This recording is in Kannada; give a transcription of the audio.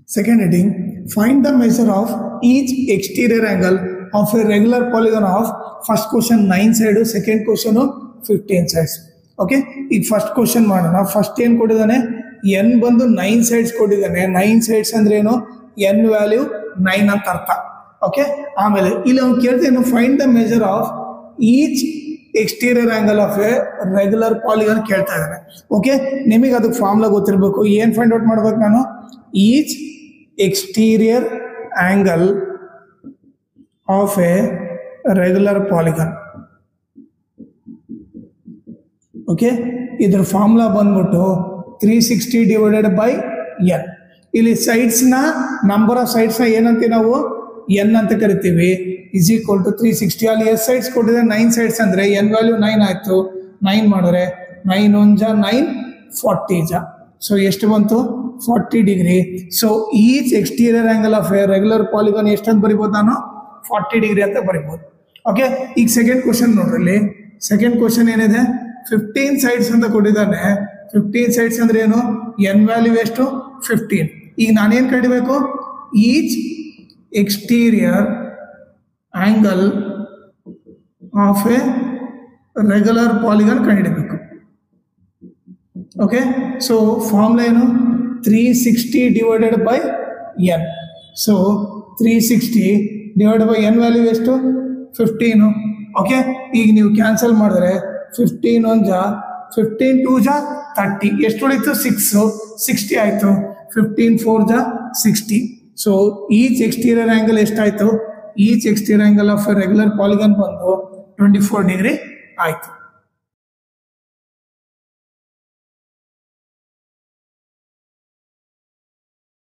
Second heading, find the measure of each exterior angle of a regular polygon of first question 9 sides, second question 15 sides. Okay, ಈಗ ಫಸ್ಟ್ ಕ್ವಶನ್ ಮಾಡೋಣ. ಫಸ್ಟ್ ಏನು ಕೊಟ್ಟಿದ್ದಾನೆ, ಎನ್ ಬಂದು 9 sides ಕೊಟ್ಟಿದ್ದಾನೆ. 9 sides ಅಂದ್ರೆ ಏನು, ಎನ್ ವ್ಯಾಲ್ಯೂ 9 ಅಂತ ಅರ್ಥ. ಓಕೆ, ಆಮೇಲೆ ಇಲ್ಲಿ ಅವ್ನು ಕೇಳ್ತೇನು, find the measure of each exterior angle of a regular polygon ಕೇಳ್ತಾ ಇದ್ದಾನೆ. ಓಕೆ, ನಿಮಗೆ ಅದಕ್ಕೆ ಫಾರ್ಮುಲಾ ಗೊತ್ತಿರಬೇಕು. ಏನು ಫೈಂಡ್ ಔಟ್ ಮಾಡ್ಬೇಕು ನಾನು, each exterior angle of a regular polygon. Okay, ಇದ್ರ ಫಾರ್ಮುಲಾ ಬಂದ್ಬಿಟ್ಟು 360 ಡಿವೈಡೆಡ್ ಬೈ ಎನ್. ಇಲ್ಲಿ ಸೈಡ್ಸ್ನ ನಂಬರ್ ಆಫ್ ಸೈಡ್ಸ್ನ ಏನಂತೀವಿ ನಾವು, ಎನ್ ಅಂತ ಕರಿತೀವಿ, ಇಸ್ ಈಕ್ವಲ್ ಟು 360. ಅಲ್ಲಿ ಎಷ್ಟು ಸೈಡ್ಸ್ ಕೊಟ್ಟಿದೆ, 9 ಸೈಡ್ಸ್ ಅಂದರೆ ಎನ್ ವ್ಯಾಲ್ಯೂ 9 ಆಯಿತು. 9 ಮಾಡಿದ್ರೆ 9 1 ಜಾ 9 40 ಜಾ, ಸೊ ಎಷ್ಟು ಬಂತು, 40 degree. So each exterior angle of a regular polygon ಎಷ್ಟಂತ ಬರಿಬೋದು ನಾನು, 40 ಡಿಗ್ರಿ ಅಂತ ಬರಿಬೋದು. ಓಕೆ, ಈಗ ಸೆಕೆಂಡ್ ಕ್ವಶನ್ ನೋಡ್ರಿ. ಸೆಕೆಂಡ್ ಕ್ವಶನ್ ಏನಿದೆ, 15 ಸೈಡ್ಸ್ ಅಂತ ಕೊಟ್ಟಿದ್ದಾನೆ. 15 ಸೈಡ್ಸ್ ಅಂದ್ರೆ ಏನು, ಎನ್ ವ್ಯಾಲ್ಯೂ ಎಷ್ಟು, 15. ಈಗ ನಾನೇನು ಕಂಡಿಬೇಕು, each exterior angle of a regular polygon ಕಂಡಿಡಬೇಕು. ಓಕೆ, ಸೊ ಫಾರ್ಮುಲಾ ಏನು, 360 divided by N. So 360 divide by N value ಎಷ್ಟು, 15. ಓಕೆ, ಈಗ ನೀವು ಕ್ಯಾನ್ಸಲ್ ಮಾಡಿದ್ರೆ 15 1 ಜಾ 15 2 ಜಾ 30, ಎಷ್ಟು ಉಳಿತು, 6, 60 ಆಯಿತು. 15 4 ಜಾ 60. ಸೊ ಈಚ್ ಎಕ್ಸ್ಟೀರಿಯರ್ ಆಂಗಲ್ ಎಷ್ಟಾಯಿತು, each exterior angle of regular polygon ಬಂದು 24 ಡಿಗ್ರಿ ಆಯಿತು.